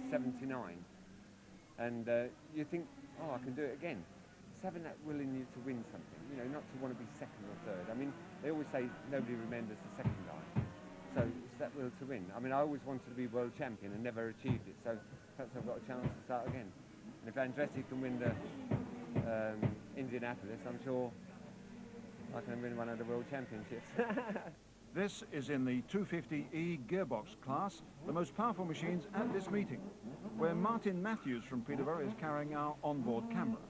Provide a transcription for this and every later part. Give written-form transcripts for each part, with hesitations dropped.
79. And you think, oh, I can do it again. It's having that will in you to win something, you know, not to want to be second or third. I mean, they always say nobody remembers the second time. So it's that will to win. I mean, I always wanted to be world champion and never achieved it, so perhaps I've got a chance to start again. And if Andretti can win the Indianapolis, I'm sure I can win one of the world championships. This is in the 250E gearbox class, the most powerful machines at this meeting, where Martin Matthews from Peterborough is carrying our onboard camera.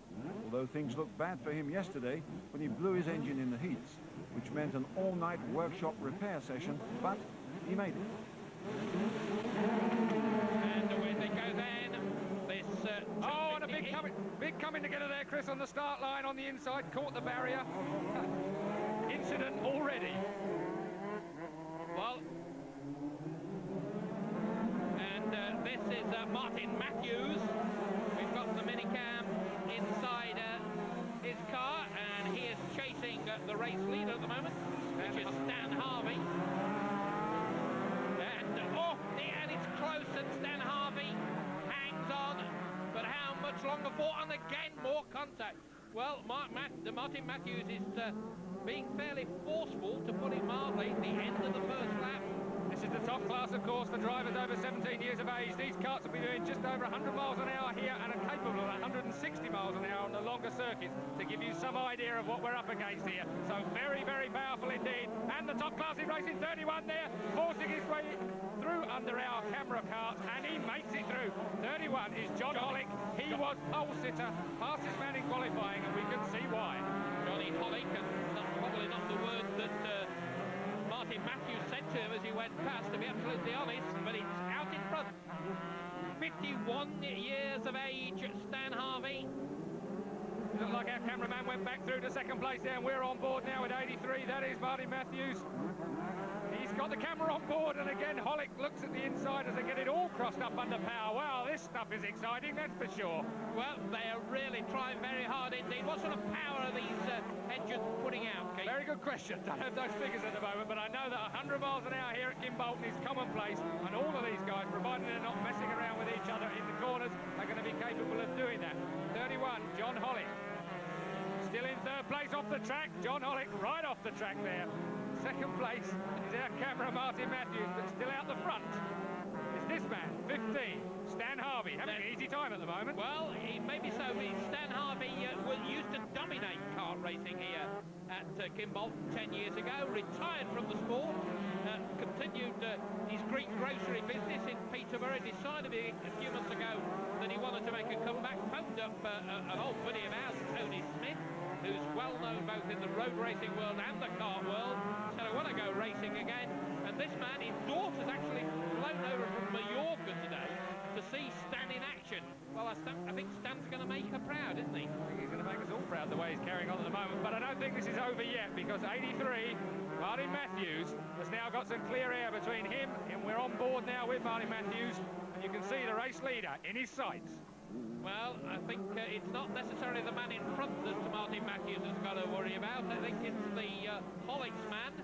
Although things looked bad for him yesterday when he blew his engine in the heats, which meant an all-night workshop repair session, but he made it. And away they go then. This, oh, and a big coming together there, Chris, on the start line on the inside, caught the barrier. Incident already. Well, and this is Martin Matthews. We've got the minicam inside his car, and he is chasing the race leader at the moment, which is Stan Harvey. And it's close, and Stan Harvey hangs on, but how much longer for? And again, more contact. Well, Martin Matthews is being fairly forceful, to put it mildly, at the end of the first lap. This is the top class, of course, for drivers over 17 years of age. These karts will be doing just over 100 miles an hour here and are capable of 160 miles an hour on the longer circuits, to give you some idea of what we're up against here. So very, very powerful indeed. And the top class is racing 31 there, forcing his way through under our camera cart, and he makes it through. 31 is John Hollick. He was pole sitter, fastest man in qualifying, and we can see why. Johnny Hollick, and that's probably not the word that Martin Matthews said to him as he went past, to be absolutely honest, but it's out in front. 51 years of age, Stan Harvey. It looked like our cameraman went back through to second place there, and we're on board now with 83. That is Martin Matthews. He's got the camera on board, and again Hollick looks at the inside as they get it all crossed up under power. Wow, this stuff is exciting, that's for sure. Well, they are really trying very hard indeed. What sort of power are these engines putting out, Keith? Very good question. Don't have those figures at the moment, but I know that 100 miles an hour here at Kimbolton is commonplace, and all of these guys, provided they're not messing around with each other in the corners, are going to be capable of doing that. 31, John Hollick. Still in third place off the track. John Hollick right off the track there. Second place is our camera, Martin Matthews, but still out the front is this man, 15, Stan Harvey, having an easy time at the moment. Well, maybe so. Stan Harvey used to dominate kart racing here at Kimbolton 10 years ago, retired from the sport, continued his Greek grocery business in Peterborough, decided a few months ago that he wanted to make a comeback, phoned up an old buddy of ours, Tony Smith, who's well known both in the road racing world and the kart world, said, I want to go racing again. And this man, his daughter's actually flown over from Mallorca today to see Stan in action. Well, I think Stan's going to make her proud, isn't he? I think he's going to make us all proud the way he's carrying on at the moment, but I don't think this is over yet, because 83, Martin Matthews, has now got some clear air between him, and we're on board now with Martin Matthews, and you can see the race leader in his sights. Well, I think it's not necessarily the man in front that Martin Matthews has got to worry about. I think it's the Hollick's man,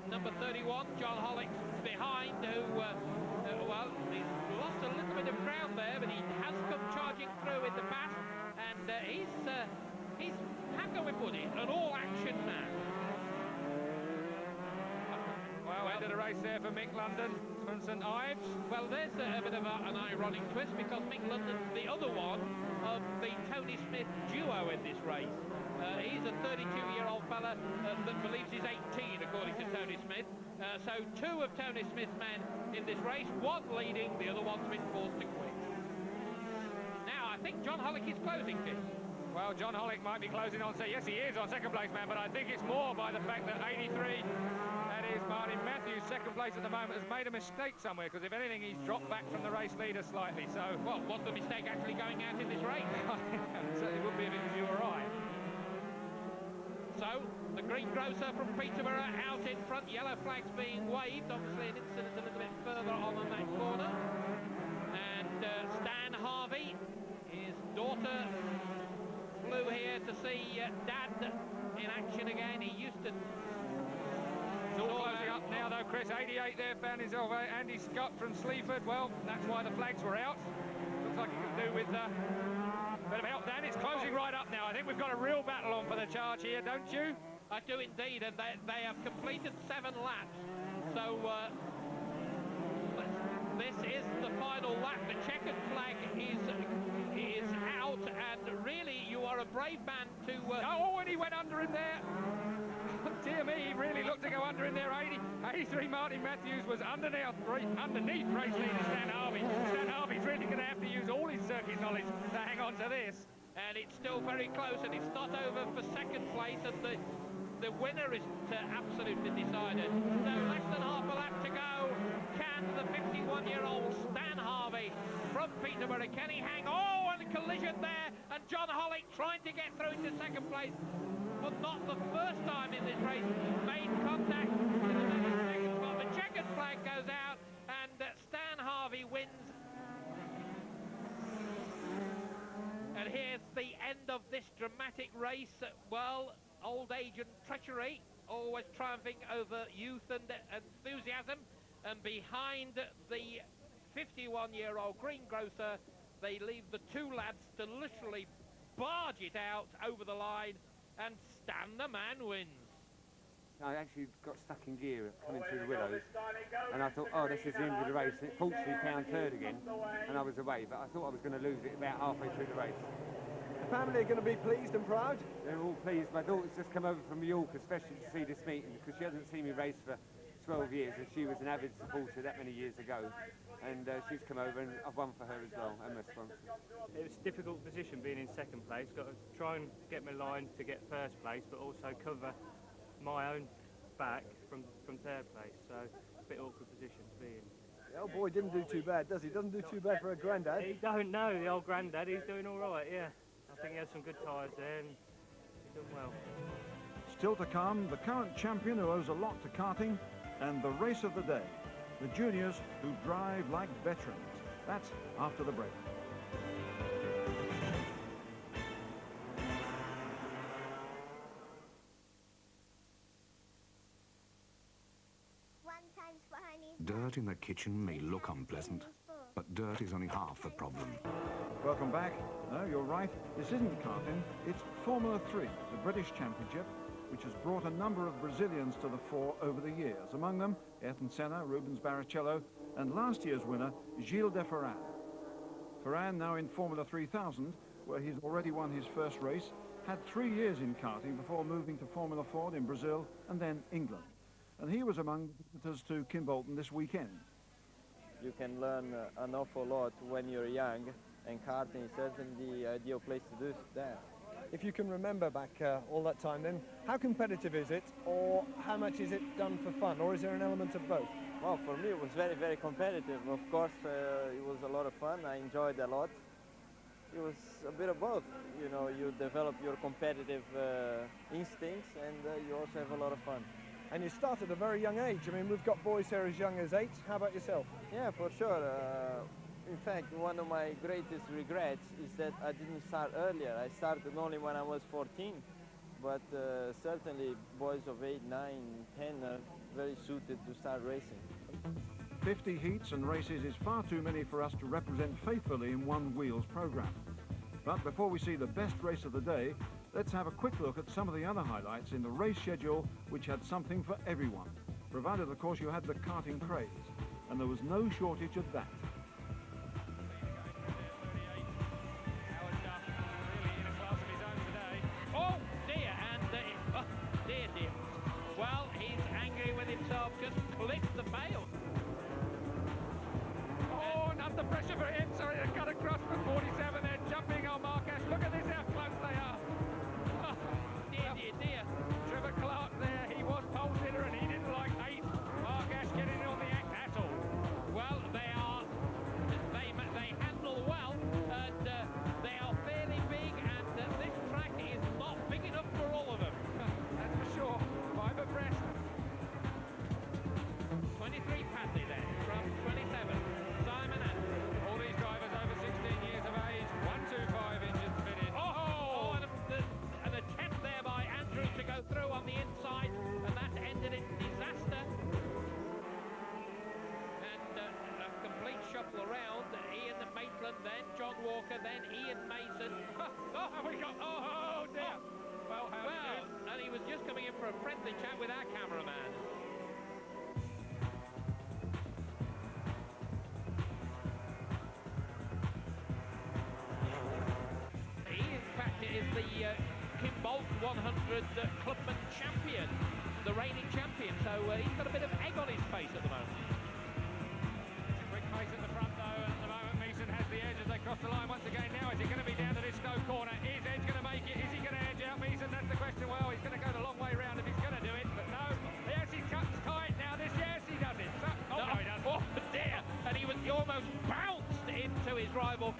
number 31, John Hollick's behind, who, well, he's lost a little bit of ground there, but he has come charging through in the past, and he's, how can we put it, an all-action man. Well, end of the race there for Mick London from St Ives. Well, there's a bit of an ironic twist, because Mick London's the other one of the Tony Smith duo in this race. He's a 32-year-old fella that believes he's 18, according to Tony Smith. So two of Tony Smith's men in this race, one leading, the other one's been forced to quit. Now, I think John Hollick is closing, Keith. Well, John Hollick might be closing on, yes, he is on second place, man, but I think it's more by the fact that 83, that is Martin Matthews, second place at the moment, has made a mistake somewhere, because if anything, he's dropped back from the race leader slightly, so... Well, what's the mistake actually going out in this race? It would be if it was you or I. So, the green grocer from Peterborough out in front, yellow flags being waved, obviously an incident a little bit further on that corner. And Stan Harvey, his daughter, flew here to see Dad in action again. He used to... It's all closing up now, though, Chris, 88 there, found himself Andy Scott from Sleaford. Well, that's why the flags were out. Looks like it could do with a bit of help then. It's closing right up now. I think we've got a real battle on for the charge here, don't you? I do indeed, and they have completed 7 laps. So this is the final lap. The checkered flag is out, and really you are a brave man to... Oh, and he went under in there. Dear me, he really looked to go under in there. 83 Martin Matthews was underneath race leader Stan Harvey. Stan Harvey's really going to have to use all his circuit knowledge to hang on to this. And it's still very close, and it's not over for second place, and the winner is absolutely decided. So less than half a lap to go. Can the 51-year-old Stan Harvey from Peterborough, can he hang? Oh, and a collision there, and John Hollick trying to get through to second place, but not the first time in this race, made contact in the second spot. The checkered flag goes out, and Stan Harvey wins. And here's the end of this dramatic race. Well, old age and treachery always triumphing over youth and enthusiasm, and behind the 51-year-old greengrocer, they leave the 2 lads to literally barge it out over the line, and Stan the man wins. I actually got stuck in gear coming through the Willows, and I thought, oh, this is the end of the race. And it fortunately found third again, and I was away, but I thought I was going to lose it about halfway through the race. The family are going to be pleased and proud? They're all pleased. My daughter's just come over from York, especially to see this meeting, because she hasn't seen me race for 12 years, and she was an avid supporter that many years ago. And she's come over, and I've won for her as well, and my sponsor. It was a difficult position being in second place. Got to try and get my line to get first place, but also cover my own back from third place. So a bit awkward position to be in. The old boy didn't do too bad, does he? Doesn't do too bad for a granddad. He don't know, the old granddad. He's doing all right, yeah. I think he has some good tyres there, and he's done well. Still to come, the current champion who owes a lot to karting, and the race of the day, the juniors who drive like veterans. That's after the break. Dirt in the kitchen may look unpleasant, but dirt is only half the problem. Welcome back. No, you're right. This isn't karting. It's Formula 3, the British Championship, which has brought a number of Brazilians to the fore over the years. Among them, Ayrton Senna, Rubens Barrichello, and last year's winner, Gilles de Ferran. Ferran, now in Formula 3000, where he's already won his first race, had 3 years in karting before moving to Formula Ford in Brazil and then England. And he was among the visitors to Kimbolton this weekend. You can learn an awful lot when you're young, and karting is certainly the ideal place to do that. If you can remember back all that time then, how competitive is it, or how much is it done for fun, or is there an element of both? Well, for me it was very, very competitive. Of course, it was a lot of fun. I enjoyed a lot. It was a bit of both. You know, you develop your competitive instincts, and you also have a lot of fun. And you start at a very young age. I mean, we've got boys here as young as 8. How about yourself? Yeah, for sure. In fact, one of my greatest regrets is that I didn't start earlier. I started only when I was 14. But certainly boys of 8, 9, 10 are very suited to start racing. 50 heats and races is far too many for us to represent faithfully in one wheels programme. But before we see the best race of the day, let's have a quick look at some of the other highlights in the race schedule, which had something for everyone, provided of course you had the karting craze, and there was no shortage of that. Oh dear, and dear. Well, he's angry with himself, just clipped the bail. Oh, and under pressure for him. Sorry, they cut across from 47 there, jumping on Marquez. Look at this, how close they are. Dear. Trevor Clark there, he was pole sitter and he didn't like 8. Marquez getting on the act at all. Well, they handle well, and they are fairly big, and this track is not big enough for all of them. That's for sure. 5 abreast. 23 Padley then, from 27. Simon Anderson. All the Walker, then Ian Mason. Oh dear. Well, And he was just coming in for a friendly chat with our cameraman. He, in fact, is the Kim Bolt 100 Clubman champion, the reigning champion, so he's got a bit of egg on his face at the moment. Quick pace at the front though, at the moment Mason has the edge as they cross the line once again. Now is it going to be down to this Stowe corner? Is Edge going to make it? Is he going to edge out Mason? That's the question. Well, he's going to go the long way round if he's going to do it, but no. Yes, he cuts tight now. Yes, he does it. No, he doesn't. Oh dear, and he almost bounced into his rival.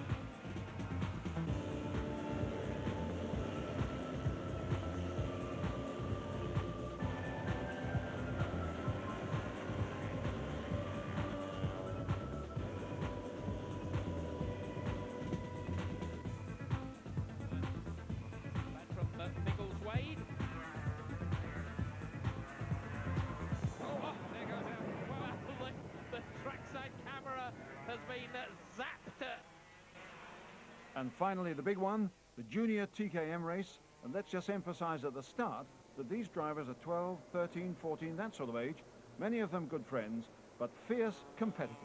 And finally, the big one, the junior TKM race. And let's just emphasize at the start that these drivers are 12, 13, 14, that sort of age. Many of them good friends, but fierce competitors.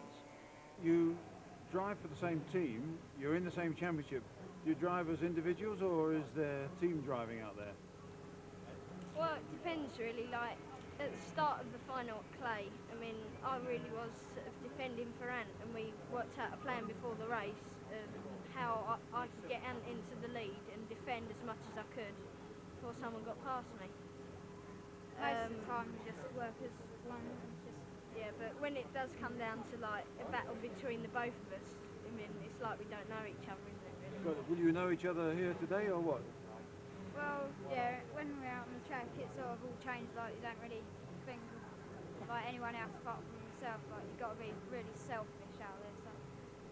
You drive for the same team, you're in the same championship. Do you drive as individuals or is there team driving out there? Well, it depends really. Like at the start of the final at Clay, I mean, I really was sort of defending for Ant, and we worked out a plan before the race of how I could get Ant into the lead and defend as much as I could before someone got past me. Most of the time we just work as one. Yeah, but when it does come down to like a battle between the both of us, I mean, it's like we don't know each other, isn't it really? But will you know each other here today or what? Well, yeah, when we're out on the track it sort of all changed, like you don't really think of like anyone else apart from yourself, like you've got to be really selfish out there, so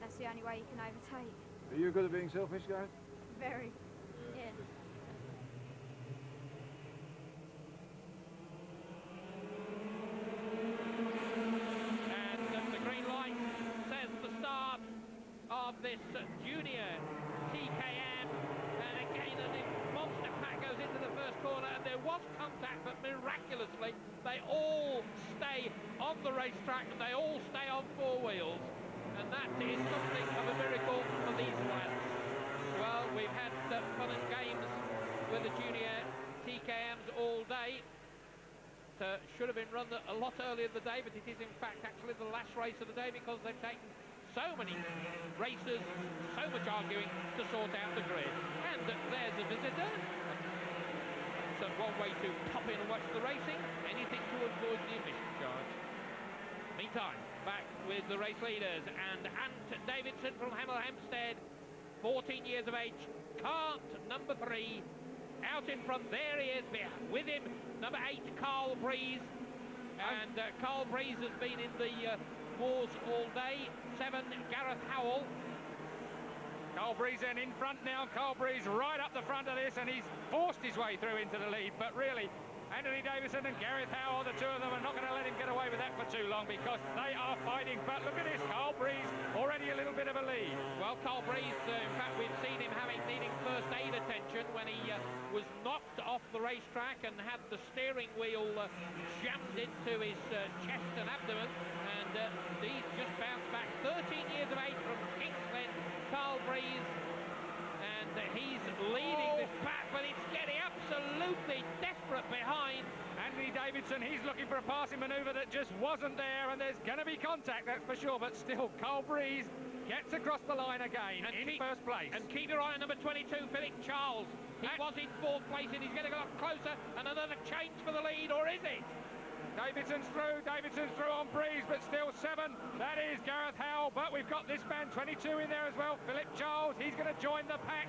that's the only way you can overtake. Are you good at being selfish, guys? Very, yeah. And the green light says the start of this junior TKM. And again, as the monster pack goes into the first corner, and there was contact, but miraculously they all stay on the racetrack and they all stay on four wheels. And that is something of a miracle for these lads. Well, we've had fun and games with the junior TKMs all day. It should have been run a lot earlier in the day, but it is in fact actually the last race of the day because they've taken so many races, so much arguing to sort out the grid. And there's a visitor. So one way to pop in and watch the racing, anything to avoid the admission charge. Meantime, back with the race leaders, and Ant Davidson from Hemel Hempstead, 14 years of age, kart number 3, out in front. There he is, with him, number 8, Carl Breeze, and Carl Breeze has been in the wars all day. 7, Gareth Howell. Carl Breeze then in front now. Carl Breeze right up the front of this, and he's forced his way through into the lead, but really Anthony Davidson and Gareth Howell, the two of them, are not going to let him get away with that for too long because they are fighting. But look at this, Carl Breeze already a little bit of a lead. Well, Carl Breeze, in fact, we've seen him needing first aid attention when he was knocked off the racetrack and had the steering wheel jammed into his chest and abdomen, and he's just bounced back. 13 years of age from Kingsland, Carl Breeze, and he's leading this pack, but it's getting absolutely desperate behind. Anthony Davidson, he's looking for a passing manoeuvre that just wasn't there, and there's going to be contact, that's for sure, but still, Carl Breeze gets across the line again and in first place. And keep your eye on number 22, Philip Charles. He was in 4th place, and he's going to go up closer, and another change for the lead, or is it? Davidson's through on Breeze, but still 7. That is Gareth Howell, but we've got this man 22 in there as well. Philip Charles, he's going to join the pack.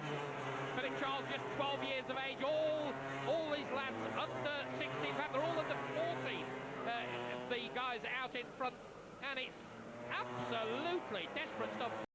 Philip Charles, just 12 years of age. All these lads under 16, in fact, they're all under 14. The guys out in front, and it's absolutely desperate stuff.